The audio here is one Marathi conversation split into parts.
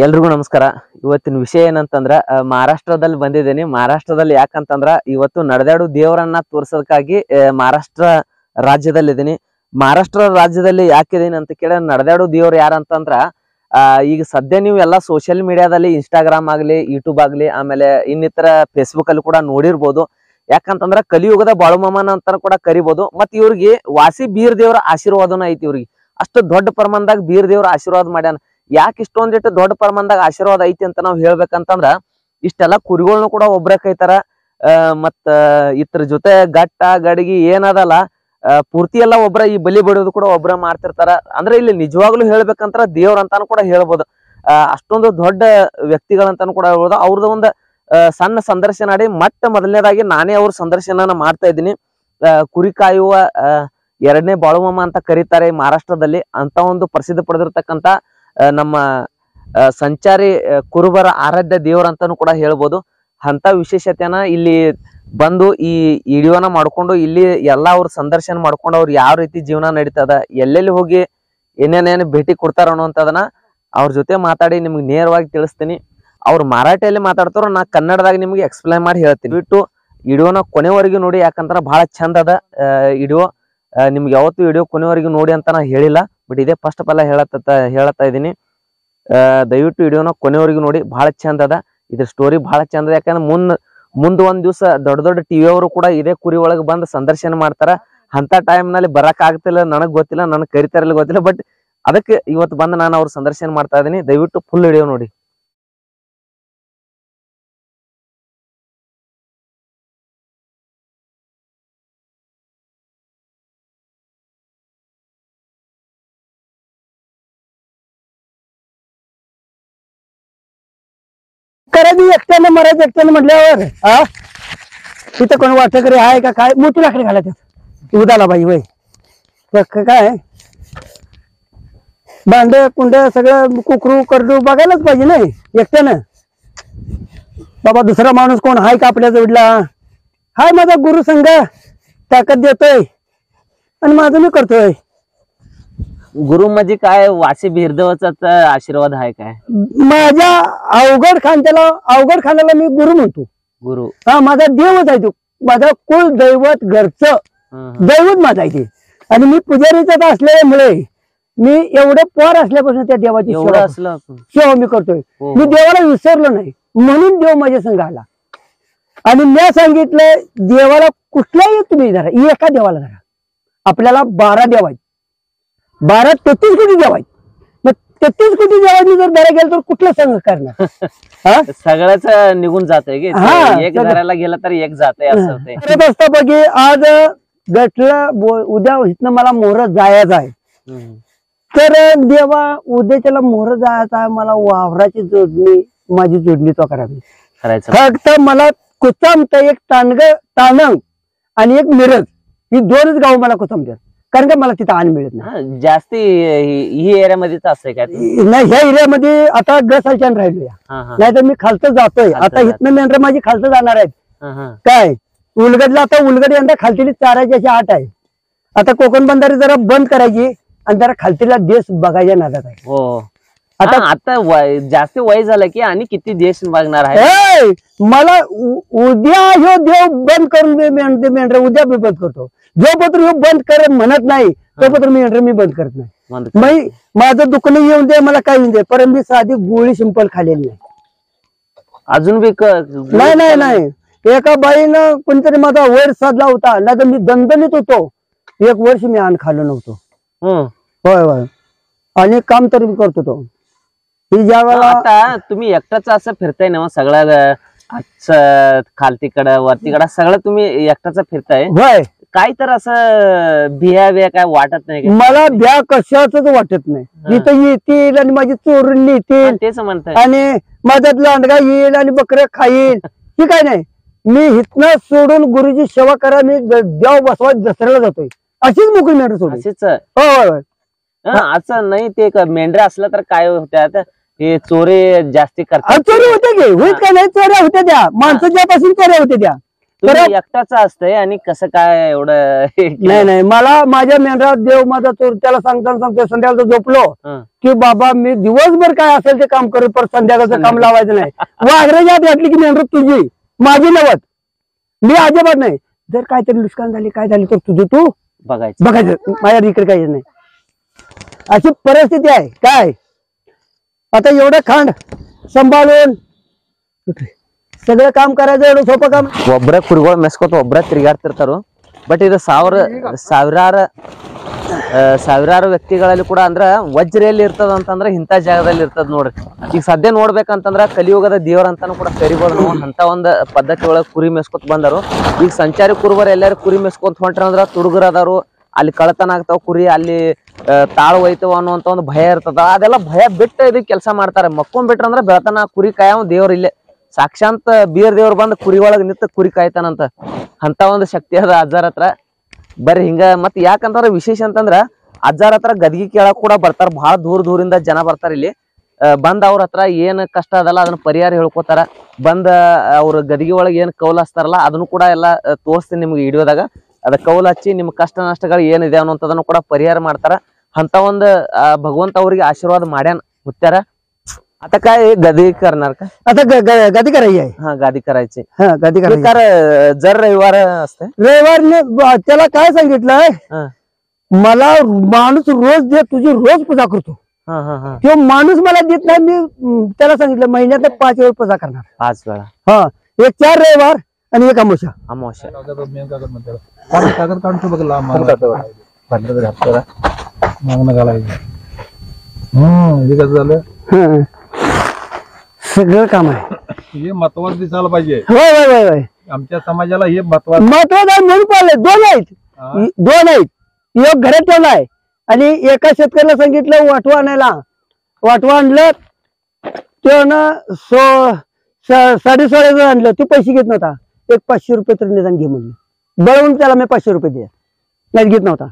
ಎಲ್ರಿಗೂ ನಮಸ್ಕಾರ. ಇವತ್ತಿನ ವಿಷಯ ಏನಂತಂದ್ರ ಮಹಾರಾಷ್ಟ್ರದಲ್ಲಿ ಬಂದಿದ್ದೇನೆ. ಮಹಾರಾಷ್ಟ್ರದಲ್ಲಿ ಯಾಕಂತಂದ್ರ ಇವತ್ತು ನಡೆದಾಡು ದೇವರನ್ನ ತೋರ್ಸೋದಕ್ಕಾಗಿ ಮಹಾರಾಷ್ಟ್ರ ರಾಜ್ಯದಲ್ಲಿದ್ದೀನಿ. ಮಹಾರಾಷ್ಟ್ರ ರಾಜ್ಯದಲ್ಲಿ ಯಾಕಿದ್ದೀನಿ ಅಂತ ಕೇಳ, ನಡೆದಾಡು ದೇವ್ರು ಯಾರಂತಂದ್ರ ಈಗ ಸದ್ಯ ನೀವು ಎಲ್ಲಾ ಸೋಷಿಯಲ್ ಮೀಡಿಯಾದಲ್ಲಿ ಇನ್ಸ್ಟಾಗ್ರಾಮ್ ಆಗ್ಲಿ, ಯೂಟ್ಯೂಬ್ ಆಗ್ಲಿ, ಆಮೇಲೆ ಇನ್ನಿತರ ಫೇಸ್ಬುಕ್ ಅಲ್ಲಿ ಕೂಡ ನೋಡಿರ್ಬೋದು. ಯಾಕಂತಂದ್ರ ಕಲಿಯುಗದ ಬಾಳುಮಾಮನ ಅಂತ ಕೂಡ ಕರಿಬಹುದು. ಮತ್ ಇವ್ರಿಗೆ ವಾಸಿ ಬೀರ್ ದೇವರ ಆಶೀರ್ವಾದನ ಐತಿ. ಇವ್ರಿಗೆ ಅಷ್ಟು ದೊಡ್ಡ ಪ್ರಮಾಣದಾಗ ಬೀರ್ ದೇವ್ರ ಆಶೀರ್ವಾದ ಮಾಡ್ಯಾನ. ಯಾಕೆ ಇಷ್ಟೊಂದಿಟ್ಟು ದೊಡ್ಡ ಪ್ರಮಾಣದಾಗ ಆಶೀರ್ವಾದ ಐತಿ ಅಂತ ನಾವ್ ಹೇಳ್ಬೇಕಂತಂದ್ರ, ಇಷ್ಟೆಲ್ಲಾ ಕುರಿಗಳನ್ನ ಕೂಡ ಒಬ್ರ ಕೈತಾರ. ಮತ್ತ ಇದ್ರ ಜೊತೆ ಗಟ್ಟ ಗಡಿಗೆ ಏನದಲ್ಲ ಪೂರ್ತಿ ಎಲ್ಲ ಒಬ್ರ ಈ ಬಲಿ ಬಿಡೋದು ಕೂಡ ಒಬ್ರ ಮಾಡ್ತಿರ್ತಾರ. ಅಂದ್ರೆ ಇಲ್ಲಿ ನಿಜವಾಗ್ಲೂ ಹೇಳ್ಬೇಕಂತ ದೇವ್ರ ಅಂತಾನು ಕೂಡ ಹೇಳ್ಬೋದು. ಅಷ್ಟೊಂದು ದೊಡ್ಡ ವ್ಯಕ್ತಿಗಳಂತಾನು ಕೂಡ ಹೇಳ್ಬೋದು. ಅವ್ರದ್ದು ಒಂದು ಸಣ್ಣ ಸಂದರ್ಶನ ಆಡಿ ಮೊದಲನೇದಾಗಿ ನಾನೇ ಅವ್ರ ಸಂದರ್ಶನ ಮಾಡ್ತಾ ಇದ್ದೀನಿ. ಕುರಿ ಕಾಯುವ ಎರಡನೇ ಬಾಳುಮಾಮ ಅಂತ ಕರೀತಾರೆ ಮಹಾರಾಷ್ಟ್ರದಲ್ಲಿ. ಅಂತ ಒಂದು ಪ್ರಸಿದ್ಧ ಪಡೆದಿರ್ತಕ್ಕಂತ ನಮ್ಮ ಸಂಚಾರಿ ಕುರುಬರ ಆರಾಧ್ಯ ದೇವ್ರ ಅಂತಾನು ಕೂಡ ಹೇಳ್ಬೋದು. ಅಂತ ವಿಶೇಷತೆನ ಇಲ್ಲಿ ಬಂದು ಈ ವಿಡಿಯೋನ ಮಾಡ್ಕೊಂಡು ಇಲ್ಲಿ ಎಲ್ಲಾ ಅವ್ರ ಸಂದರ್ಶನ ಮಾಡ್ಕೊಂಡು ಅವ್ರು ಯಾವ ರೀತಿ ಜೀವನ ನಡೀತದ, ಎಲ್ಲೆಲ್ಲಿ ಹೋಗಿ ಏನೇನೇನು ಭೇಟಿ ಕೊಡ್ತಾರ ಅನ್ನೋಂಥದನ್ನ ಅವ್ರ ಜೊತೆ ಮಾತಾಡಿ ನಿಮ್ಗೆ ನೇರವಾಗಿ ತಿಳಿಸ್ತೀನಿ. ಅವ್ರು ಮರಾಠಿಯಲ್ಲಿ ಮಾತಾಡ್ತಾರೋ, ನಾ ಕನ್ನಡದಾಗ ನಿಮ್ಗೆ ಎಕ್ಸ್ಪ್ಲೈನ್ ಮಾಡಿ ಹೇಳ್ತೀನಿ. ಬಿಟ್ಟು ವಿಡಿಯೋನ ಕೊನೆವರೆಗೂ ನೋಡಿ, ಯಾಕಂದ್ರ ಬಹಳ ಚಂದ ಅದ ವಿಡಿಯೋ. ನಿಮ್ಗೆ ಯಾವತ್ತು ವಿಡಿಯೋ ಕೊನೆವರೆಗೂ ನೋಡಿ ಅಂತ ನಾ ಹೇಳಿಲ್ಲ, ಬಟ್ ಇದೇ ಫಸ್ಟ್ ಆಫ್ ಆಲ್ ಹೇಳತ್ತಾ ಇದೀನಿ. ದಯವಿಟ್ಟು ವಿಡಿಯೋನ ಕೊನೆವರೆಗೂ ನೋಡಿ, ಬಹಳ ಚಂದ ಅದ. ಇದ್ರ ಸ್ಟೋರಿ ಬಹಳ ಚಂದ ಅದ. ಯಾಕಂದ್ರೆ ಮುಂದ್ ಒಂದ್ ದಿವ್ಸ ದೊಡ್ಡ ದೊಡ್ಡ ಟಿವಿ ಅವರು ಕೂಡ ಇದೇ ಕುರಿ ಒಳಗೆ ಬಂದು ಸಂದರ್ಶನ ಮಾಡ್ತಾರ. ಅಂತ ಟೈಮ್ ನಲ್ಲಿ ಬರಕ್ ಆಗ್ತಿಲ್ಲ, ನನಗ್ ಗೊತ್ತಿಲ್ಲ, ನನಗ್ ಕರಿತಾರಲ್ಲ ಗೊತ್ತಿಲ್ಲ. ಬಟ್ ಅದಕ್ಕೆ ಇವತ್ತು ಬಂದು ನಾನು ಅವ್ರ ಸಂದರ್ಶನ ಮಾಡ್ತಾ ಇದೀನಿ. ದಯವಿಟ್ಟು ಫುಲ್ ವಿಡಿಯೋ ನೋಡಿ. करायची एकट्यानं मरायचं एकट्यानं म्हटल्यावर तिथं कोण वाटकरी आहे का काय, मोठी लाकडी घालायचं उदाला बाई वय काय भांड कुंड सगळं कुकरू करडू बघायलाच पाहिजे नाही एकट्यानं. बाबा दुसरा माणूस कोण हाय का आपल्या जोडला, हाय माझा गुरु संघ ताकद देतोय आणि माझं मी करतोय. गुरु म्हणजे काय, वासी बिरदेवाचा आशीर्वाद आहे काय? माझ्या अवघड खाण्याला मी गुरु म्हणतो. गुरु हा माझा देवच आहे तो, माझा कुल दैवत घरचं दैवत माझा आहे ते. आणि मी पुजारीचा असल्यामुळे मी एवढं पोर असल्यापासून त्या देवाची सेवा मी करतोय. मी देवाला विसरलो नाही, म्हणून देव माझ्या संघ आला. आणि मी सांगितलं देवाला कुठलाही तुम्ही धरा, एका देवाला धरा. आपल्याला 12 देव आहेत, 33 कोटी देव आहेत. मग 33 कोटी देवांनी जर धरा गेलं तर कुठलं संघ करणार? सगळ्याच निघून जाते की एक धरायला गेलं तर एक जाते असं असतं. बघी आज गटलं उद्या इथनं मला मोहर जायचं आहे, तर देवा उद्याच्याला मोहर जायचं आहे, मला वावराची जोडणी माझी जोडणी तो करावी. फक्त मला कुचामत एक ताणंग आणि एक मिरज, ही 2च गाव मला कुचामतात. कारण का मला तिथं आण मिळत नाही. जास्ती ही एरियामध्येच असं काय नाही. ह्या एरियामध्ये आता गसालच्यान राहिलो, नाही तर मी खालचं जातोय. आता इथनं मेंढर माझी खालचं जाणार आहेत. काय उलगडला, आता उलगड यंदा खालतीली चारायची अशी 8 आहे. आता कोकण बंधारी जरा बंद करायची आणि जरा खालतीला देश बघायच्या नादात आहे. हो आता जास्त वय झालं की आणि किती देश बघणार आहे. मला उद्या ह्यो देव बंद करून मेंढर उद्या मी बंद करतो. जो पत्र ह्यो बंद कर म्हणत नाही तो पत्र मेंढर मी बंद करत नाही. माझं दुखणं येऊन दे, मला काय येऊन दे, पण मी साधी गोळी सिंपल खाल्लेली नाही अजून बी. नाही. एका बाईनं कोणतरी माझा वैर साधला होता, नाही तर मी दणदणीत होतो. 1 वर्ष मी अन्न खाल्लं नव्हतो. होय. आणि काम तरी मी करत होतो. आता तुम्ही एकटाच असं फिरताय ना, सगळं खालतीकडं वरतीकडं सगळं तुम्ही एकटाच फिरताय. काय तर असं बिया काय वाटत नाही? मला भ्या कशाच वाटत नाही. इथं येतील आणि माझी चोरून येतील, तेच म्हणताय, आणि माझ्यात लांडगा येईल आणि बकऱ्या खाईल, ही काय नाही. मी इथनं सोडून गुरुची सेवा करा, मी देव बसवा दसऱ्याला जातोय. अशीच मोकळी मेंढर सोडून. अशीच हो. असं नाही ते मेंढर असलं तर काय होत्या, हे चोरी जास्ती करतात. चोरी होते की होईत का नाही, चोऱ्या होत्या त्या. माणसं ज्यापासून चोऱ्या होत्या त्या. तुम्ही एकटाच असतंय आणि कसं काय एवढं नाही मला माझ्या मेंढरात देव माझा चोर त्याला सांगतो संध्याकाळचं झोपलो की बाबा मी दिवसभर काय असेल ते काम करू पण संध्याकाळचं काम लावायचं नाही. वाघराची वाटली की मेंढर तुझी माझी नवत मी अजिबात नाही. जर काहीतरी नुकसान झाली काय झाली तर तुझं तू बघायचं माझ्या इकडे काही नाही. अशी परिस्थिती आहे. काय आता एवढं खांड सांभाळून सगळं काम करायचं एवढं सोपं काम. ಒಬ್ಬರ ಕುರಿಗಳು ಮೆಸ್ಕೊತ ಒಬ್ಬರ ತಿರುಗಾಡ್ತಿರ್ತಾರು. ಬಟ್ ಇದು ಸಾವಿರಾರು ವ್ಯಕ್ತಿಗಳಲ್ಲಿ ಕೂಡ ಅಂದ್ರ ವಜ್ರೆಯಲ್ಲಿ ಇರ್ತದ ಅಂತಂದ್ರ ಇಂಥ ಜಾಗದಲ್ಲಿ ಇರ್ತದ ನೋಡ್ರಿ. ಈಗ ಸದ್ಯ ನೋಡ್ಬೇಕಂತಂದ್ರ ಕಲಿಯುಗದ ದೇವ್ರ ಅಂತಾನು ಕೂಡ ಕರಿಬೋದು ನಾವು. ಅಂತ ಒಂದ್ ಪದ್ಧತಿ ಒಳಗ ಕುರಿ ಮೆಸ್ಕೊತ ಬಂದರು. ಈಗ ಸಂಚಾರಿ ಕುರುಬರು ಎಲ್ಲಾರು ಕುರಿ ಮೆಸ್ಕೊತ ಹೊಂಟ್ರ ಅಂದ್ರ ತುಡುಗರು ಅದಾರು, ಅಲ್ಲಿ ಕಳತನ ಆಗ್ತಾವ ಕುರಿ, ಅಲ್ಲಿ ತಾಳು ಹೋಯ್ತವ ಅನ್ನುವಂತ ಒಂದು ಭಯ ಇರ್ತದ. ಅದೆಲ್ಲ ಭಯ ಬಿಟ್ಟು ಇದಕ್ಕೆ ಕೆಲಸ ಮಾಡ್ತಾರೆ. ಮಕ್ಕೊಂಡ್ ಬಿಟ್ರ ಅಂದ್ರ ಬೆಳತನ ಕುರಿ ಕಾಯವ ದೇವ್ರ ಇಲ್ಲೇ ಸಾಕ್ಷಾಂತ ಬೀರ್ ದೇವ್ರ ಬಂದ್ ಕುರಿ ಒಳಗ ನಿಂತ ಕುರಿ ಕಾಯ್ತಾನಂತ. ಅಂತ ಒಂದು ಶಕ್ತಿ ಅದ ಅಜ್ಜಾರ ಹತ್ರ. ಬರ್ರಿ ಹಿಂಗ ಮತ್ ಯಾಕಂದ್ರ ವಿಶೇಷ ಅಂತಂದ್ರ ಅಜ್ಜಾರ ಹತ್ರ ಗದ್ಗಿ ಕೇಳಕ್ ಕೂಡ ಬರ್ತಾರ. ಬಹಳ ದೂರದಿಂದ ಜನ ಬರ್ತಾರ ಇಲ್ಲಿ. ಬಂದ್ ಅವ್ರ ಹತ್ರ ಏನ್ ಕಷ್ಟ ಅದಲ್ಲ ಅದನ್ನ ಪರಿಹಾರ ಹೇಳ್ಕೊತಾರ. ಬಂದ ಅವ್ರ ಗದ್ಗಿ ಒಳಗ ಏನ್ ಕೌಲ್ ಹಚ್ತಾರಲ್ಲ ಅದನ್ನು ಕೂಡ ಎಲ್ಲಾ ತೋರಿಸ್ತೀನಿ ನಿಮ್ಗೆ ವಿಡಿಯೋದಾಗ. ಅದ ಕೌಲ್ ಹಚ್ಚಿ ನಿಮ್ ಕಷ್ಟ ನಷ್ಟಗಳು ಏನಿದೆ ಅನ್ನೋಂಥದನ್ನು ಕೂಡ ಪರಿಹಾರ ಮಾಡ್ತಾರ. ಅಂತ ಒಂದು भगवंत ಅವ್ರಿಗೆ आशीर्वाद ಮಾಡ್ಯಾನ मुत्यारा. आता काय गदी करणार का? आता गादी करायची आहे. हा गादी करायची. गादी करायची. जर रविवार असते रविवारने त्याला काय सांगितलंय मला माणूस रोज दे तुझी रोज पूजा करतो. तो माणूस मला देत नाही. मी त्याला सांगितलं महिन्यात 5 वेळ पूजा करणार. 5 वेळा. हा एक 4 रविवार आणि एक अमावस्या. कागद काढतो बघ लांब मागणं घालायचं. हे कसं झालं सगळं काम आहे. हे महत्वाचं दिसायला पाहिजे. होय होय होय होय आमच्या समाजाला हे महत्वाचं म्हणून पाहिलं. 2 आहेत. एक घरात ठेवलाय आणि एका शेतकऱ्याला सांगितलं वाटवा आणायला. वाटवा आणलं तो ना 16.5 आणलं. तू पैसे घेत नव्हता. एक 500 रुपये तरी निदान घे म्हणलं. बळवून त्याला मी 500 रुपये द्या नाही घेत नव्हता.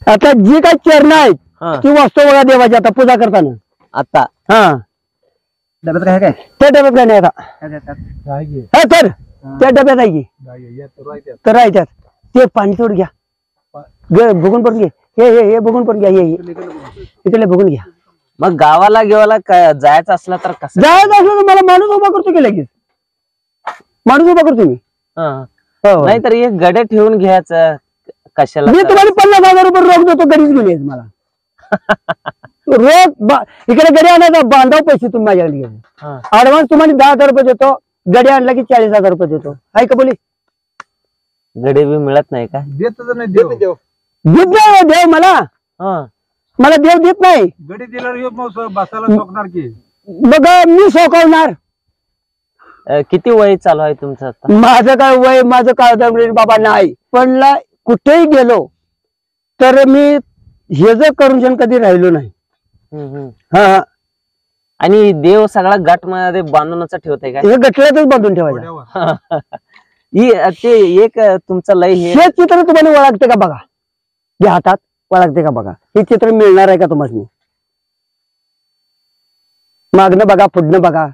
आता जी काही चरण आहेत ती वास्तव बघा देवाची. आता पूजा करताना आता डब्यात काय काय त्या डब्यात काय नाही आता तर त्या डब्यात आहे की तर राहत्यात. ते पाणी तोड घ्या बघून पडून घे. हे बघून पडून घ्या. इकडे बघून घ्या. मग गावाला जायचं असलं तर कसं जायचं असलं तर मला माणूस उभा करतो की लगेच. माणूस उभा करतो मी. नाहीतर एक गडे ठेवून घ्यायचं कशाला. मी तुम्हाला 50,000 रुपये रोख देतो. गडीच घेऊन यायचं मला. रोख इकडे गडी आणायचा बांधाव पैसे तुम्ही माझ्याकडे घ्यायचे. ऍडव्हान्स तुम्हाला 10,000 रुपये देतो. गडी आणला की 40,000 रुपये देतो. आहे का बोली. गडी बी मिळत नाही का? देतच नाही देव. देत नाही देव मला देव देत नाही. गडी दिल्यावर बसायला सोकणार की बघ मी सोकवणार. किती वय चालू आहे तुमचं आता? माझं काय वय माझं काय बाबा नाही. पण कुठेही गेलो तर मी हे जर करून कधी राहिलो नाही. आणि देव सगळा गट मध्ये बांधूनच ठेवते का? हे गटल्यातच बांधून ठेवायचं. ते एक तुमचं लय हे चित्र तुम्हाला ओळखते का बघा. जे हातात ओळखते का बघा. हे चित्र मिळणार आहे का तुम्हाला? मागणं बघा पुढणं बघा.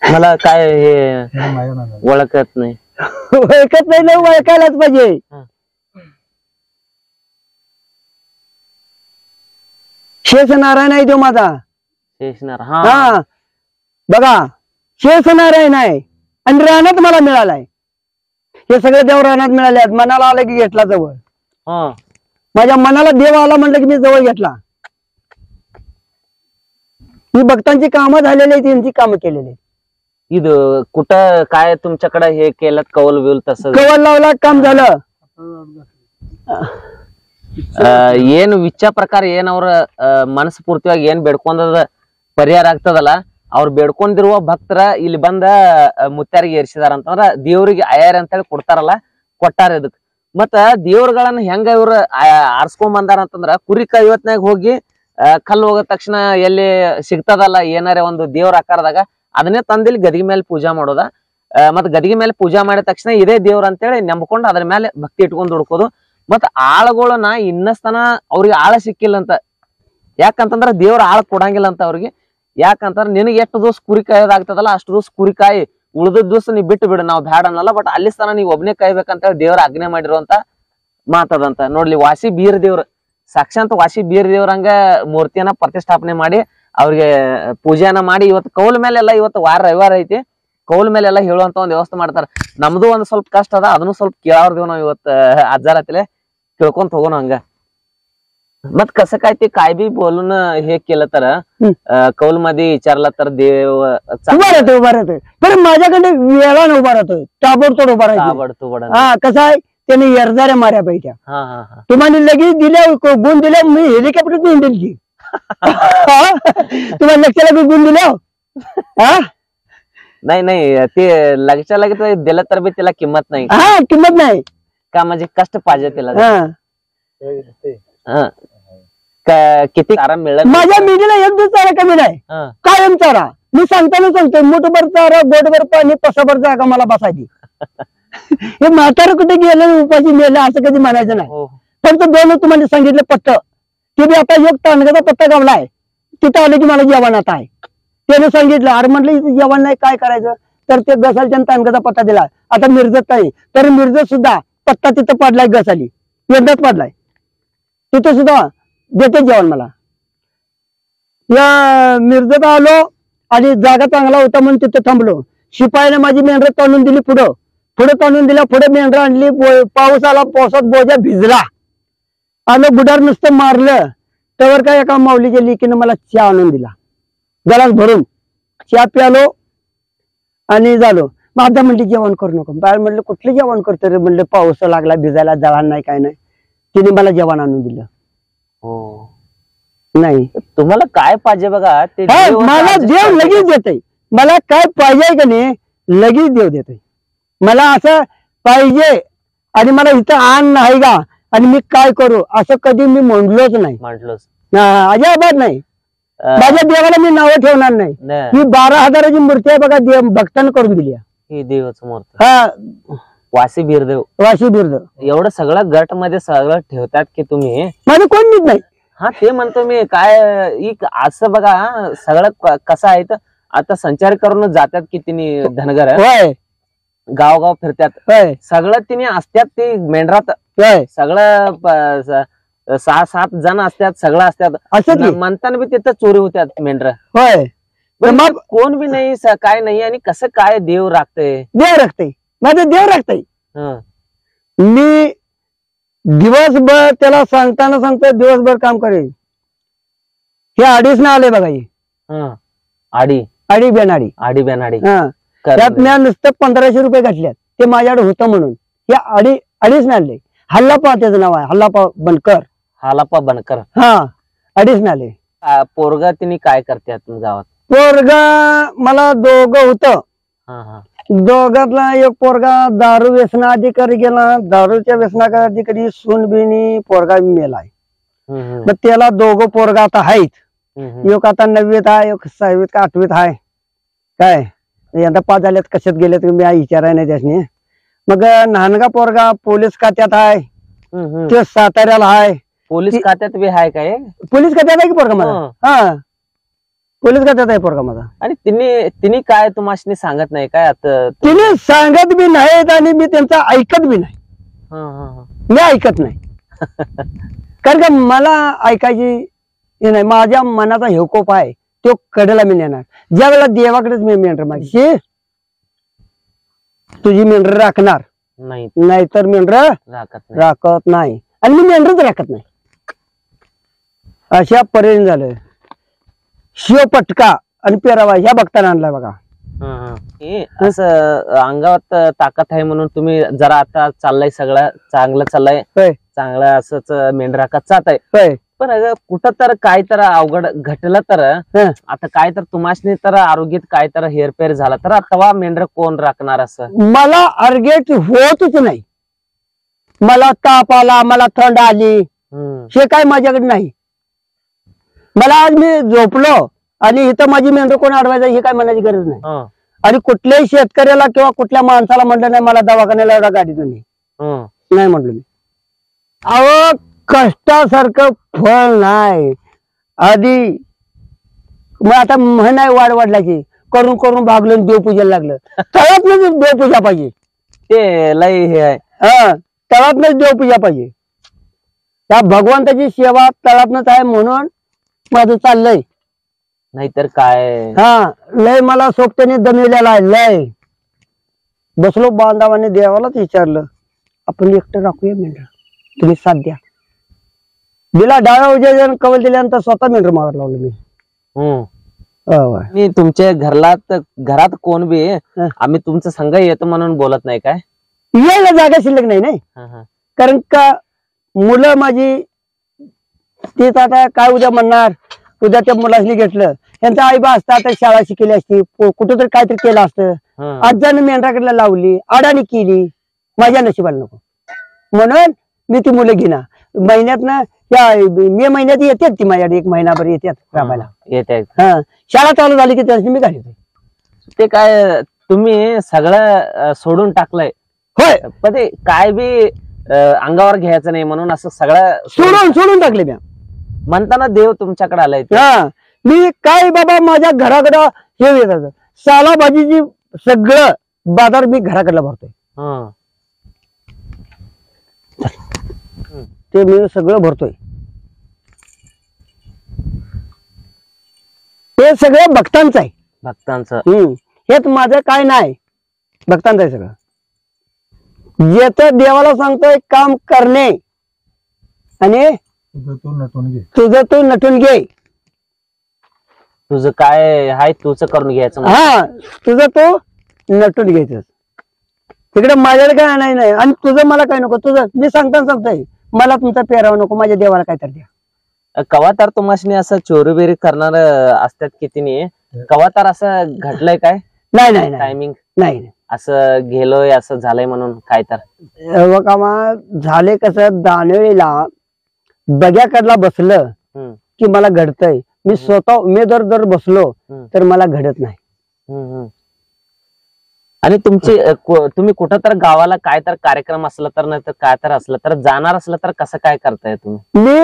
मला काय हे ओळखत नाही. ओळखत नाही ना ओळखायलाच पाहिजे. शेष नारायण आहे तो माझा. शेषनारायण हा बघा शेष नारायण आहे आणि रानात मला मिळालाय. हे सगळे देव रानात मिळाले आहेत. मनाला आलं की घेतला जवळ. माझ्या मनाला देव आला म्हणलं की मी जवळ घेतला. ही भक्तांची कामं झालेली आहेत. त्यांची कामं केलेली आहेत. ಇದು कुठं काय तुमच्याकडे हे केलं कौल बिल तसं कवल लावला काम झालं. ಏನ್ ವಿಚ್ಚ ಪ್ರಕಾರ ಏನ್ ಅವ್ರ ಮನಸ್ಫೂರ್ತಿಯಾಗಿ ಏನ್ ಬೇಡ್ಕೊಂಡದ ಪರಿಹಾರ ಆಗ್ತದಲ್ಲ ಅವ್ರು ಬೇಡ್ಕೊಂಡಿರುವ ಭಕ್ತರ ಇಲ್ಲಿ ಬಂದ ಮುತ್ಯಾರಿಗೆ ಏರ್ಸಿದಾರ ಅಂತಂದ್ರ ದೇವ್ರಿಗೆ ಅಯ್ಯಾರ ಅಂತ ಹೇಳಿ ಕೊಡ್ತಾರಲ್ಲ ಕೊಟ್ಟಾರ ಇದಕ್. ಮತ್ತ ದೇವ್ರಗಳನ್ನ ಹೆಂಗ ಇವ್ರ ಆರ್ಸ್ಕೊಂಡ್ ಬಂದಾರ ಅಂತಂದ್ರ ಕುರಿ ಕೈವತ್ನಾಗ ಹೋಗಿ ಕಲ್ಲು ಹೋಗದ ತಕ್ಷಣ ಎಲ್ಲಿ ಸಿಗ್ತದಲ್ಲ ಏನಾರ ಒಂದು ದೇವ್ರ ಆಕಾರದಾಗ ಅದನ್ನೇ ತಂದಿಲ್ಲಿ ಗದಿಗೆ ಮೇಲೆ ಪೂಜಾ ಮಾಡೋದ. ಮತ್ ಗದಿಗೆ ಮೇಲೆ ಪೂಜಾ ಮಾಡಿದ ತಕ್ಷಣ ಇದೇ ದೇವ್ರ ಅಂತೇಳಿ ನಂಬ್ಕೊಂಡು ಅದ್ರ ಮೇಲೆ ಭಕ್ತಿ ಇಟ್ಕೊಂಡ್ ಹುಡ್ಕೋದು. ಮತ್ ಆಳುಗಳನ್ನ ಇನ್ನಸ್ತನ ಅವ್ರಿಗೆ ಆಳ ಸಿಕ್ಕಿಲ್ಲ ಅಂತ. ಯಾಕಂತಂದ್ರ ದೇವ್ರ ಆಳ ಕೊಡಂಗಿಲ್ಲ ಅಂತ ಅವ್ರಿಗೆ. ಯಾಕಂತಾರ ನಿನಗೆ ಎಷ್ಟು ದಿವಸ ಕುರಿ ಕಾಯೋದಾಗ್ತದಲ್ಲ ಅಷ್ಟು ದಿವಸ ಕುರಿ ಕಾಯಿ, ಉಳಿದ ದಿವಸ ನೀ ಬಿಟ್ಟು ಬಿಡು, ನಾವು ಬ್ಯಾಡ ಅನ್ನಲ್ಲ. ಬಟ್ ಅಲ್ಲಿ ಸ್ಥಾನ ನೀವ್ ಒಬ್ನೇ ಕಾಯ್ಬೇಕಂತ ಹೇಳಿ ದೇವ್ರ ಆಜ್ಞೆ ಮಾಡಿರುವಂತ ಮಾತದಂತ. ನೋಡ್ಲಿ ವಾಸಿ ಬೀರ್ ದೇವ್ರ, ಸಾಕ್ಷಾತ್ ವಾಸಿ ಬೀರ್ ದೇವ್ರಂಗ ಮೂರ್ತಿಯನ್ನ ಪ್ರತಿಷ್ಠಾಪನೆ ಮಾಡಿ ಅವ್ರಿಗೆ ಪೂಜೆಯನ್ನ ಮಾಡಿ ಇವತ್ತು ಕೌಲ್ ಮೇಲೆಲ್ಲ, ಇವತ್ತು ರವಿವಾರ ಐತಿ, ಕೌಲ್ ಮೇಲೆಲ್ಲ ಹೇಳುವಂತ ಒಂದ್ ವ್ಯವಸ್ಥೆ ಮಾಡ್ತಾರ. ನಮ್ದು ಒಂದ್ ಸ್ವಲ್ಪ ಕಷ್ಟ ಅದ, ಅದನ್ನು ಸ್ವಲ್ಪ ಕೇಳಾರ್ದೇವ್ ನಾವ್ ಇವತ್ತು ಅಜ್ಜಾರತಿಲೆ ಕೇಳ್ಕೊಂತ ಹೋಗೋಣ ಹಂಗ. मत कसं काय ते काय बी बोलून हे केलं तर कौल मध्ये विचारलं तर देव उभा राहतोय पण माझ्याकडे वेळा उभा राहतोय, ताबडतोड उभा राहतोय. हा कसं आहे त्याने एरदाऱ्या मार्या पाहिजे. तुम्हाला लगेच दिल्या गुण दिल्या, मी हेलिकॉप्टर नेऊन दिली की तुम्हाला लक्षाला गुण दिल्या. हा नाही नाही ते लगच्या लगेच दिलं तर बी त्याला किंमत नाही. हा किंमत नाही का म्हणजे कष्ट पाहिजे त्याला. किती चारा मिळत माझ्या मेंढीला एक दिवस चारा कमी नाही, कायम चारा. मी सांगताना सांगतोय मोठभर चारा, गोटभर पाणी, पसाभर जागा मला बसायची. हे म्हातारं कुठे गेलं उपाशी मेलं असं कधी म्हणायचं नाही. फक्त दोन तुम्हाला सांगितलं पत्त, ते बी आता एक तांडगाचा पत्ता गावलाय, तिथं आलं की मला जेवण आता आहे. त्याने सांगितलं, अरे म्हटलं इथं जेवण नाही काय करायचं, तर ते गसालच्या तांडगाचा पत्ता दिला. आता मिरजत नाही, तर मिरजत सुद्धा पत्ता तिथं पडलाय, गसाली यंदाच पडलाय, तिथं सुद्धा देते जेवण मला. या मिरजत आलो आणि जागा चांगला होता म्हणून तिथं थांबलो. शिपायाने माझी मेंढर ताणून दिली, पुढे ताणून दिल्या, पुढे मेंढर आणली. पाऊस आला, पावसात बोजा भिजला. आलो गुडार नुसतं मारलं, त्यावर काय एका माऊलीच्या लेकीनं मला चहा आणून दिला, गलास भरून चहा प्यालो आणि झालो. माझा म्हणली जेवण करू नको. बाळ म्हटलं कुठलं जेवण करतो रे, म्हणलं पाऊस लागला, भिजायला जळण नाही काय नाही. तिने मला जेवण आणून दिलं. नाही तुम्हाला काय पाहिजे बघा ते मला देव लगेच देतोय. मला काय पाहिजे का नाही लगेच देव देतोय. मला असं पाहिजे आणि मला इथं आण नाही का आणि मी काय करू असं कधी मी म्हणलोच नाही. अजिबात नाही. माझ्या देवाला मी नावं ठेवणार नाही. ही 12,000ची मूर्ती आहे बघा, देव भक्तांना करून दिली ही देवाचं मूर्ती. हा वासी बिरदेव, वासी बिरदेव एवढं सगळं गट मध्ये सगळं ठेवतात की तुम्ही, माझं कोण नीट नाही. हा ते म्हणतो मी काय असं बघा सगळं कसं आहे तर आता संचार करून जातात की तिने धनगर गाव फिरतात, सगळं तिने असतात ते मेंढरात, सगळं 6-7 जण असतात, सगळं असतात. म्हणताना बी तिथं चोरी होत्यात मेंढर. कोण बी नाही काय नाही आणि कसं काय देव राखतय, देव राखतय, माझं देव राखतय. मी दिवसभर त्याला सांगताना सांगतो दिवसभर काम करेल. हे अडीच ना आले बघा, आडी बेनाडी, आडी बेनाडी. त्यात मी नुसतं 1500 रुपये घातल्यात, ते माझ्याकडे होतं म्हणून. हे अडीच ना आले. हल्लापा त्याचं नाव आहे, हल्लापा बनकर. हल्लापा बनकर. हा अडीच ना आले. पोरगा तिने काय करतात गावात? पोरगा मला दोघं होतं. दोघातला एक पोरगा दारू व्यसना अधिकारी गेला, दारूच्या व्यसना अधिकारी सूनबिनी पोरगा मेलाय. मग त्याला दोघं पोरगा आता आहेत. एक आता 9वीत आहे, एक 6वीत का 8वीत आहे. काय यंदा 5 झाल्यात, कशात गेले तुम्ही विचाराय नाही त्याने. मग नानगा पोरगा पोलीस खात्यात आहे, ते साताऱ्याला आहे. पोलीस खात्यात बी आहे काय? पोलीस खात्यात आहे की पोरगा माझा? हा पोलीस खात्यात आहे पोरगा माझा. आणि तिने काय तुम्हाला सांगत नाही काय? आता तिने सांगत बी नाहीत आणि मी त्यांचा ऐकत बी नाही. मी ऐकत नाही कारण का मला ऐकायची हे नाही. माझ्या मनाचा हेकोप आहे तो कडेला मी नेणार. ज्या वेळेला देवाकडेच मी मेंढर मागशी तुझी मेंढर राखणार नाही तर मेंढर राखत नाही आणि मी मेंढरच राखत नाही. अशा पर्यंत झालं. शिव पटका आणि पेरावा ह्या बघताना आणलाय बघा. असं अंगात ताकद आहे म्हणून तुम्ही जरा आता चाललाय, सगळं चांगलं चाललंय, चांगलं असंच मेंढराकात जात आहे. पण कुठं तर काय तर अवघड घटलं तर आता काय तर तुम्हाला तर आरोग्यात काय तर हेरफेर झाला तर तेव्हा मेंढर कोण राखणार? असं मला आरोग्यात होतच नाही. मला ताप आला, मला थंड आली, हे काय माझ्याकडे नाही. मला आज मी झोपलो आणि इथं माझी मेंढर कोण अडवायचं हे काय म्हणायची गरज नाही. आणि कुठल्याही शेतकऱ्याला किंवा कुठल्या माणसाला म्हटलं नाही मला दवाखान्याला एवढा गाडीचं नाही म्हटलं मी. अहो कष्टासारखं फळ नाही. आधी मग आता म्हण आहे वाढवाडल्याची, करून करून भागलं देवपूजेला लागलं. तळातनच देवपूजा पाहिजे, ते लय हे आहे. हा तळातनच देवपूजा पाहिजे. त्या भगवंताची सेवा तळातनच आहे म्हणून माझं चाललंय. नाहीतर काय. हा लय मला सोबत्याने दमिवलेला आहे लय. बसलो बांधवाने देवालाच विचारलं, आपण एकटं राखूया मेंढर, तुम्ही साथ द्या. दिला डाव्या उद्या कवल दिल्यानंतर स्वतः मेंढर मागायला लावलं मी. मी तुमच्या घरात कोण बी आम्ही तुमचं संघ येतो म्हणून बोलत नाही काय. यायला जागा शिल्लक नाही नाही, कारण का मुलं माझी तीच आता काय उद्या म्हणणार. उद्या त्या मुलांनी घेतलं, यांचा आई बा असता तर शाळा शिकली असती, कुठंतरी काहीतरी केलं असतं. आज जण मेंढराकडे लावली, अडाणी केली, माझ्या नशिबाला नको म्हणून मी ती मुलं घेणार. महिन्यात ना त्या मे महिन्यात येतात ती माझ्याकडे, 1 महिनाभर येतात रामायला येते. हा शाळा चालू झाली की त्याची मी घालतो. ते काय तुम्ही सगळं सोडून टाकलंय होय, पण ते काय बी अंगावर घ्यायचं नाही म्हणून असं सगळं सोडून टाकले मी. म्हणताना देव तुमच्याकडे आलाय. हा मी काय बाबा माझ्या घराकडं हे येतात साला भाजीची सगळं बाजार मी घराकडला भरतोय. ते मी सगळं भरतोय. ते सगळं भक्तांचं आहे. भक्तांचं हेच माझं काय नाही, भक्तांचं आहे सगळं. ज्याचं देवाला सांगतोय काम करणे आणि तुझं तू नटून घे. तुझं काय हाय तुझं करून घ्यायचं. हा तुझं तू नटून घ्यायचं. तिकडे माझ्याकडे काय नाही. आणि तुझं मला काय नको, तुझं मी सांगतोय मला तुमचा पेराव नको, माझ्या देवाला काय तर द्या. कवा तर तुम्हाला असं चोरी बेरी करणार असतात किती, कवा तर असं घडलंय काय. नाही टायमिंग नाही असं गेलोय असं झालंय म्हणून काय तर बघा झाले कसं. दानवेळीला बग्याकडला बसलं की मला घडतंय. मी स्वतः मी जर बसलो तर मला घडत नाही. आणि तुम्ही कुठं तर गावाला काय तर कार्यक्रम असला तर नाही तर काय तर असलं तर जाणार असलं तर कसं काय करताय तुम्ही. मी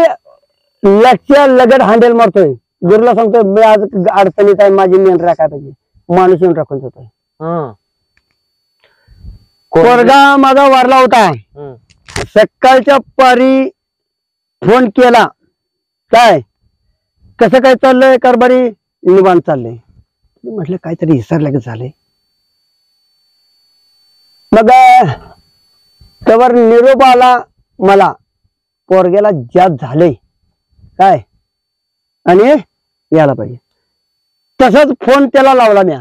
लगड हांडेल मारतोय. गुरुला सांगतोय मी आज अडचणीत आहे, माझी मेंढर राखाय पाहिजे, माणूस येऊन राखून जातोय. पोरगा माझा वारला होता, सकाळच्या पारी फोन केला, काय कसं काय चाललंय कारभारी, निवांत चाललंय. म्हटलं काहीतरी विसरलं की झालंय. मग त्यावर निरोप आला मला, पोरग्याला जात झालंय काय आणि यायला पाहिजे. तसंच फोन त्याला लावला मी,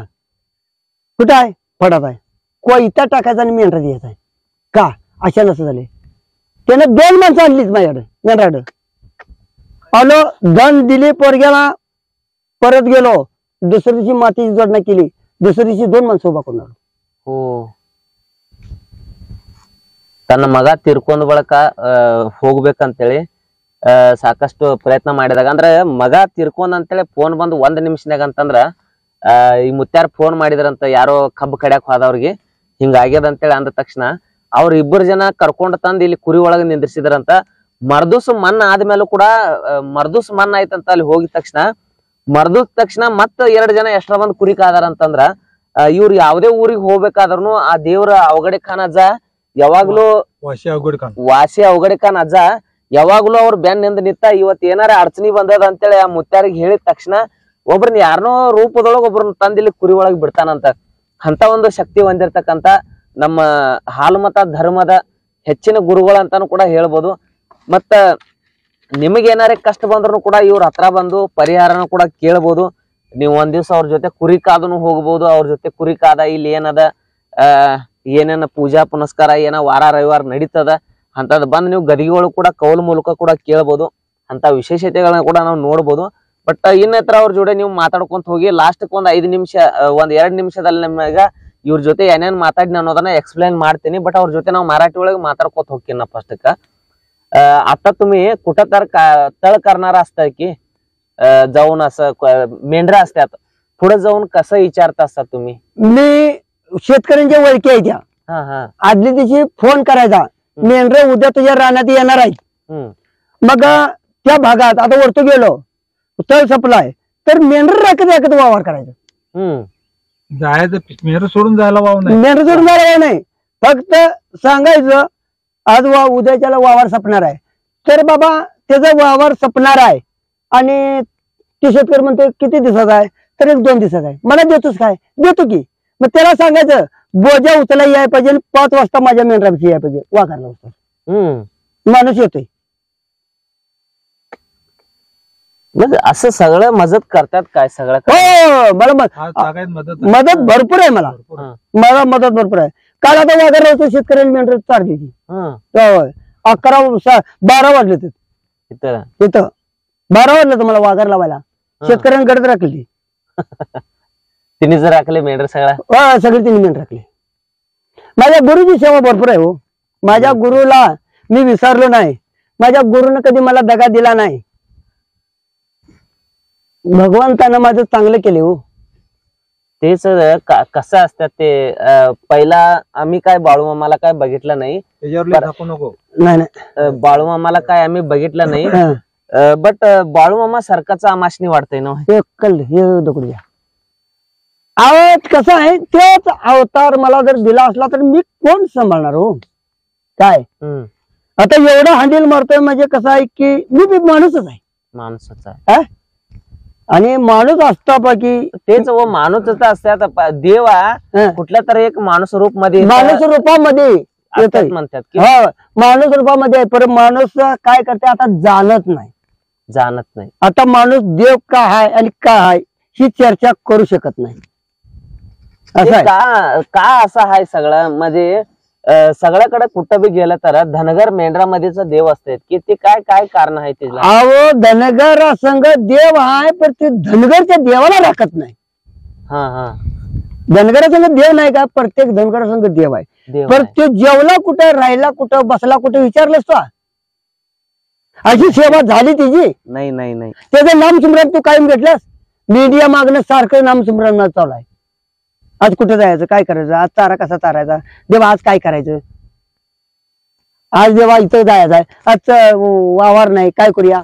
कुठं आहे, फडात आहे, कोयता टाकायचा आणि मेंढरा द्यायचा आहे का, अशा नसं झाले. त्यानं 2 माणसं आणलीच माझ्याकडे मेंढराकडे. आलो, धन दिली पोरग्याला, परत गेलो. दुसऱ्या दिवशी मातीची जोडणा केली, दुसऱ्या दिवशी 2 माणसं उभा करून आलो. हो ತನ್ನ ಮಗ ತೀರ್ಕೊಂಡ್ ಬಳಕ ಹೋಗ್ಬೇಕಂತೇಳಿ ಸಾಕಷ್ಟು ಪ್ರಯತ್ನ ಮಾಡಿದಾಗ ಅಂದ್ರೆ ಮಗ ತೀರ್ಕೊಂಡ್ ಅಂತೇಳಿ ಫೋನ್ ಬಂದು 1 ನಿಮಿಷನಾಗ ಅಂತಂದ್ರ ಈ ಮುತ್ಯಾರ ಫೋನ್ ಮಾಡಿದ್ರಂತ ಯಾರೋ ಕಬ್ಬು ಕಡ್ಯಾಕ್ ಹೋದವ್ರಿಗೆ ಹಿಂಗ ಆಗ್ಯದ ಅಂತೇಳಿ ಅಂದ ತಕ್ಷಣ ಅವ್ರ 2 ಜನ ಕರ್ಕೊಂಡ್ ತಂದ್ ಇಲ್ಲಿ ಕುರಿ ಒಳಗ ನಿಂದ್ರಿಸಿದ್ರಂತ. ಮರ್ದೂಸ್ ಮಣ್ಣ ಆದ್ಮೇಲೂ ಕೂಡ ಮರ್ದೂಸ್ ಮಣ್ಣ ಆಯ್ತಂತ ಅಲ್ಲಿ ಹೋಗಿದ ತಕ್ಷಣ ಮತ್ತ 2 ಜನ ಎಷ್ಟ್ರ ಬಂದ್ ಕುರಿ ಕಾದಾರಂತಂದ್ರ ಇವ್ರು ಯಾವ್ದೇ ಊರಿಗೆ ಹೋಗ್ಬೇಕಾದ್ರೂ ಆ ದೇವ್ರ ಅವಗಡೆ ಖಾನ್ ಅಜ್ಜ ಯಾವಾಗ್ಲೂ ವಾಸಿ ಅವಗಡೆ ಖಾನ್ ಅಜ್ಜ ಯಾವಾಗ್ಲೂ ಅವ್ರ ಬೆನ್ನಿಂದ ನಿಂತ ಇವತ್ ಏನಾರ ಅಡಚಣಿ ಬಂದದ ಅಂತೇಳಿ ಆ ಮುತ್ಯಾರಿಗೆ ಹೇಳಿದ ತಕ್ಷಣ ಒಬ್ರನ್ನ ಯಾರನೋ ರೂಪದೊಳಗ ಒಬ್ರನ್ನ ತಂದಿಲ್ಲಿ ಕುರಿ ಒಳಗ್ ಬಿಡ್ತಾನಂತ. ಅಂತ ಒಂದು ಶಕ್ತಿ ಹೊಂದಿರ್ತಕ್ಕಂತ ನಮ್ಮ ಹಾಲುಮತ ಧರ್ಮದ ಹೆಚ್ಚಿನ ಗುರುಗಳಂತಾನು ಕೂಡ ಹೇಳ್ಬೋದು. ಮತ್ತ ನಿಮಗೇನಾರ ಕಷ್ಟ ಬಂದ್ರು ಕೂಡ ಇವ್ರ ಹತ್ರ ಬಂದು ಪರಿಹಾರನ ಕೂಡ ಕೇಳ್ಬೋದು. ನೀವು ಒಂದ್ ದಿವ್ಸ ಅವ್ರ ಜೊತೆ ಕುರಿ ಕಾದನು ಹೋಗ್ಬೋದು. ಅವ್ರ ಜೊತೆ ಕುರಿ ಕಾದ ಇಲ್ಲಿ ಏನದ ಏನೇನ ಪೂಜಾ ಪುನಸ್ಕಾರ ಏನ ವಾರ ರವಿವಾರ ನಡೀತದ ಅಂತದ್ ಬಂದ್ ನೀವು ಗದಿಗಳು ಕೂಡ ಕೌಲ್ ಮೂಲಕ ಕೂಡ ಕೇಳ್ಬೋದು. ಅಂತ ವಿಶೇಷತೆಗಳನ್ನ ಕೂಡ ನಾವು ನೋಡ್ಬೋದು. ಬಟ್ ಇನ್ನತ್ರ ಅವ್ರ ಜೊತೆ ನೀವು ಮಾತಾಡ್ಕೊಂತ ಹೋಗಿ ಲಾಸ್ಟ್ ಒಂದ್ 5 ನಿಮಿಷ 1-2 ನಿಮಿಷದಲ್ಲಿ ನಮಗ ಇವ್ರ ಜೊತೆ ಏನೇನ್ ಮಾತಾಡಿನ ಅನ್ನೋದನ್ನ ಎಕ್ಸ್ಪ್ಲೇನ್ ಮಾಡ್ತೀನಿ. ಬಟ್ ಅವ್ರ ಜೊತೆ ನಾವು ಮರಾಠಿ ಒಳಗೆ ಮಾತಾಡ್ಕೊತ ಹೋಗ್ತೀನಿ ಫಸ್ಟಕ್ಕ. आता तुम्ही कुठं तर तळ करणार असता की जाऊन असं मेंढरा असतात पुढे जाऊन कसं विचारत असता तुम्ही. मी शेतकऱ्यांच्या ओळखी आहे त्या. आदल्या दिवशी फोन करायचा, मेंढरे उद्या तुझ्या रानात येणार आहे. मग त्या भागात आता वरतो गेलो, तळ सपलाय, तर मेंढर राखत वावर करायचं. जायचं मेहर सोडून जायला वाव नाही. मेंढर सोडून जायला नाही, फक्त सांगायचं आज उद्याच्याला वावर सपणार आहे, तर बाबा त्याचा वावर सपणार आहे आणि ते शेतकरी म्हणतो किती दिवसाचा आहे, तर 1-2 दिवसाचा आहे, मला देतोस काय, देतो की. मग त्याला सांगायचं बोजा उचला याय पाहिजे आणि 5 वाजता माझ्या मेंढरापाशी याय पाहिजे वाघारला उचल. माणूस येतोय. म्हणजे असं सगळं मदत करतात काय सगळं हो मला आज तागायत मदत आहे. मदत भरपूर आहे, मला भरपूर आहे. मला मदत भरपूर आहे. काल आता वाघारला होतो शेतकऱ्याला मेंढर चारली ती. 12 वाजले इथं तिथं 12 वाजलं तर मला वाघार लावायला शेतकऱ्यांकडे राखली. तिने जर राखले मेंढर सगळा सगळे तिने मेंढर राखले. माझ्या गुरुची सेवा भरपूर आहे हो. माझ्या गुरुला मी विसरलो नाही. माझ्या गुरुनं कधी मला दगा दिला नाही. भगवंतानं माझं चांगलं केले हो. तेच कसं असतात ते पहिला आम्ही काय बाळूमामाला काय बघितलं नाही. त्याच्यावर लय झाकू नको. नाही बाळूमामाला काय आम्ही बघितलं नाही. बट बाळूमामा सारखाच आमाशनी वाटतंय ना. हे दगडूया आवत कसं आहे, तेच अवतार मला जर दिला असला तर मी कोण सांभाळणार हो. काय आता एवढं हँडल मारतोय म्हणजे कसं आहे की मी माणूसच आहे. माणसाचा आणि माणूस असता बाकी तेच माणूस असतात. देव कुठल्या तरी एक माणूस रूप मध्ये माणूस रूपामध्ये येतोय म्हणतात की माणूस रूपामध्ये आहे. पण माणूस काय करते आता जाणत नाही. आता माणूस देव का आहे आणि का आहे ही चर्चा करू शकत नाही. असं का असं आहे सगळं. म्हणजे सगळ्याकडे कुठं बी गेलं तर धनगर मेंढरामध्येच देव असतात की ते काय कारण आहे त्याला. अहो धनगर संघ देव आहे पण ते धनगरच्या देवाला राखत नाही. धनगर संघ देव नाही का, प्रत्येक धनगर संघ देव आहे. पण ते जेवला कुठं, राहिला कुठं, बसला कुठं विचारलंस तो. अशी सेवा झाली तिची नाही. त्याचं नामस्मरण तू कायम घेतलंस. मीडिया मागणं सारखं नामस्मरण चालू आहे. आज कुठे जायचं, काय करायचं, आज चारा कसा चारायचा, देवा आज काय करायचं, आज देवा इथं जायचं आहे, आज वावर नाही काय करूया.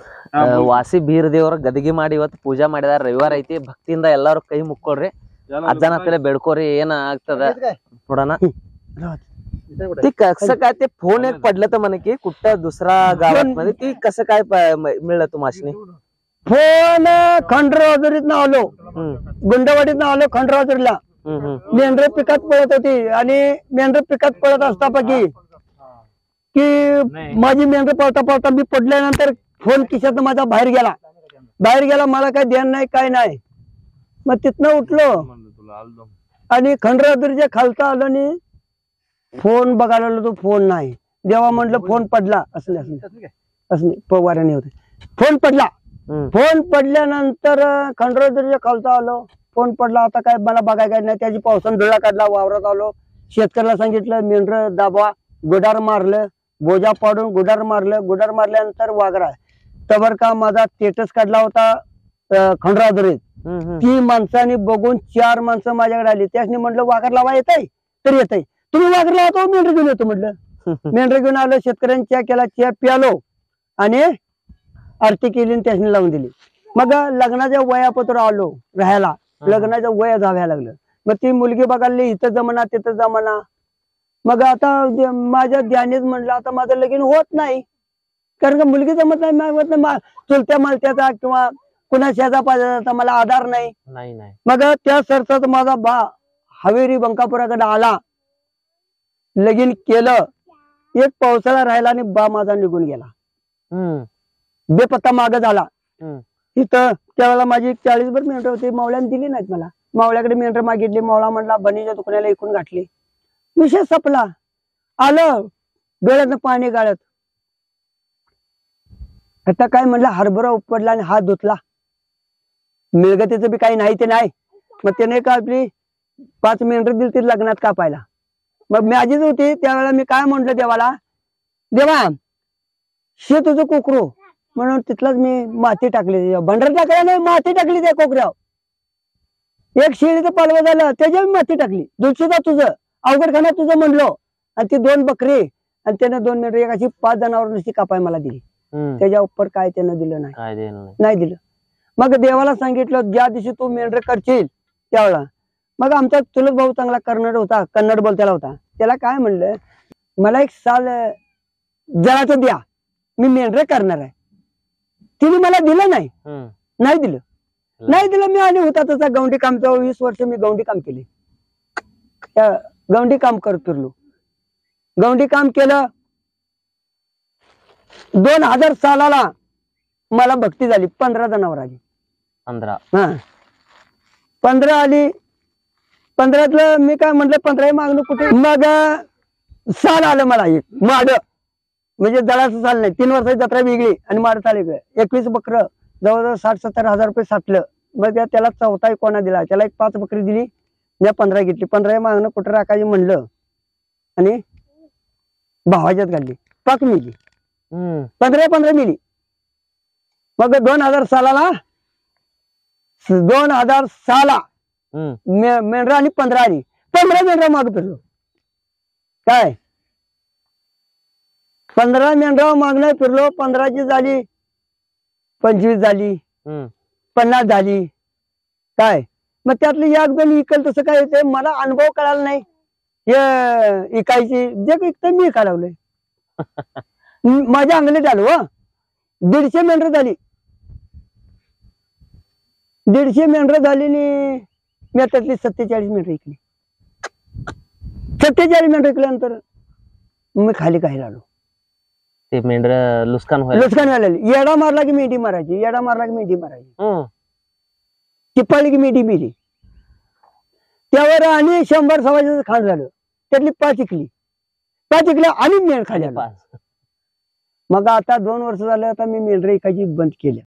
ವಾಸಿ ಬೀರ್ ದೇವ್ರ ಗದಿಗೆ ಮಾಡಿ ಇವತ್ತು ಪೂಜಾ ಮಾಡಿದಾರ. ರವಿವಾರ ಐತಿ, ಭಕ್ತಿಯಿಂದ ಎಲ್ಲಾರು ಕೈ ಮುಕ್ಕೊಳ್ರಿ, ಅಜ್ಜನ ಹತ್ತಿರ बेडकोरी ಏನ ಆಗ್ತದ ನೋಡೋಣ. ती कसं काय ते फोन एक पडलं तर म्हणे की कुठं दुसरा गावात मध्ये ती कसं काय मिळलं तुम्हाला. फोन खंडराजुरीत आलो, गुंडवाडीत आलो खंडराजुरीला. मेंढर पिकात पळत होती आणि मेंढर पिकात पळत असता की माझी मेंढर पळता पळता मी पडल्यानंतर फोन खिशात माझा बाहेर गेला. मला काय ध्यान नाही काय नाही. मग तिथनं उठलो आणि खंडराजुरीच्या खालचा आलो आणि फोन बघायला आलो तो फोन नाही. देवा म्हटलं फोन पडला असले पवाराने होते. फोन पडल्यानंतर खंडराजुरीच्या खालचा आलो, फोन पडला. आता काय मला बघायला काय नाही. त्याची पावसानं डोळा काढला, वावरात आलो. शेतकऱ्याला सांगितलं मेंढर दाबवा, गुडार मारलं, बोजा पाडून गुडार मारल्यानंतर वाघरा. तवर का माझा स्टेटस काढला होता खंडराजुरीत. ती माणसाने बघून 4 माणसं माझ्याकडे आली. त्याने म्हटलं वाघर लावा येतय तर येतय, तुम्ही वाघर लावतो, मेंढर घेऊन येतो म्हटलं. मेंढर घेऊन आलो, शेतकऱ्यांनी चहा केला, चहा प्यालो आणि आरती केली आणि त्याने लावून दिली. मग लग्नाच्या वयापत्र आलो राहायला, लग्नाचं वय जाव्या लागलं. मग ती मुलगी बघायला इथं जमाना तिथं जमाना. मग आता माझ्या ध्यानीच म्हणलं आता माझं लगीन होत नाही, कारण का मुलगी जमत नाही. चुलत्या मालत्याचा किंवा कुणा शेजा पाजाचा मला आधार नाही. मग त्या सरसात माझा बा हवेरी बंकापुराकडे आला, लगीन केलं. एक पावसाळा राहिला आणि बा माझा निघून गेला, बेपत्ता माग झाला. इथं त्यावेळेला माझी 40 भर मेंढर होती, मावळ्याने दिली नाहीत मला. मावळ्याकडे मेंढर मागितली, मावळा म्हणला बनीच्या दुकानाला ऐकून घातली. विषय संपला. आलं डोळ्यातनं पाणी गाळत. आता काय म्हणलं हरभरा उपडला आणि हात धुतला. मिळगतीचं बी काही नाही ते नाही. मग त्याने का आपली 5 मेंढर दिली ती लग्नात कापायला. मग माझीच होती त्यावेळेला. मी काय म्हंटल देवाला, देवा शे तुझं कोकरू म्हणून तिथलाच मी माती टाकली. भंडार टाकला नाही, माती टाकली त्या कोकऱ्यावर. एक शेळीचं पालव झालं त्याच्यावर माती टाकली. दुसरीदा तुझं अवघड खाना तुझं म्हणलो आणि ती 2 बकरी आणि त्याने 2 मेंढर एक अशी 5 जनावर नुसती कापाय मला दिली. त्याच्या उपर काय त्यानं दिलं नाही दिलं. मग देवाला सांगितलं ज्या दिवशी तू मेंढर करशील त्यावेळेला. मग आमचा चुलत भाऊ चांगला कन्नड बोलताला होता. त्याला काय म्हणलं, मला एक साल जळाचं द्या, मी मेंढर करणार आहे. तिने मला दिलं नाही, नाही दिलं. मी आणि होता तसा गवंडी कामचा 20 वर्ष मी गवंडी काम केले. गवंडी काम करत फिरलो, गवंडी काम केलं. 2000 सालाला मला भक्ती झाली. 15 जनावर आली. 15 आली. 15तलं मी काय म्हटलं 15 मागणं कुठे. मग साल आलं मला एक माड, म्हणजे जळाचं साल नाही. 3 वर्षाची जत्रा वेगळी आणि माड साल वेगळं. 21 बकरं जवळजवळ 60-70 हजार रुपये साठलं. मग त्याला चौथा कोणा दिला, त्याला एक 5 बकरी दिली. मी 15 घेतली. 15 मागणं कुठं राखायची म्हणलं आणि भावाच्यात घालली. पाक मिली. 15 मिली. मग 2000 साला मेंढरा आणि 15 आली. 15 मेंढरा माग फिरलो. काय 15 मेंढरा मागणं फिरलो. 15ची झाली, 25 झाली, 50 झाली. काय मग त्यातलं एक दोन इकल तसं काय येते. मला अनुभव कळाला नाही हे इकायची. जे इकतं मी इका लावलंय. माझ्या अंगलीत आलो. 150 मेंढर झाली. 150 मेंढर झाली आणि मी त्यातली 47 मेंढर इकली. 47 मेंढर इकल्यानंतर मी खाली काही आलो. ते मेंढर लुस्कान व्हायला. येडा मारला की मेंढी मारायची, येडा मारला की मेंढी मारायची. टिपाळली की मेंढी मिली. त्यावर आणि 100 सवायचं खाण झालं. त्यातली 5 इकली. 5 इकल्या आणि मेंढ खाली आलो. मग आता 2 वर्ष झालं आता मी मेंढर इकायची बंद केल्या.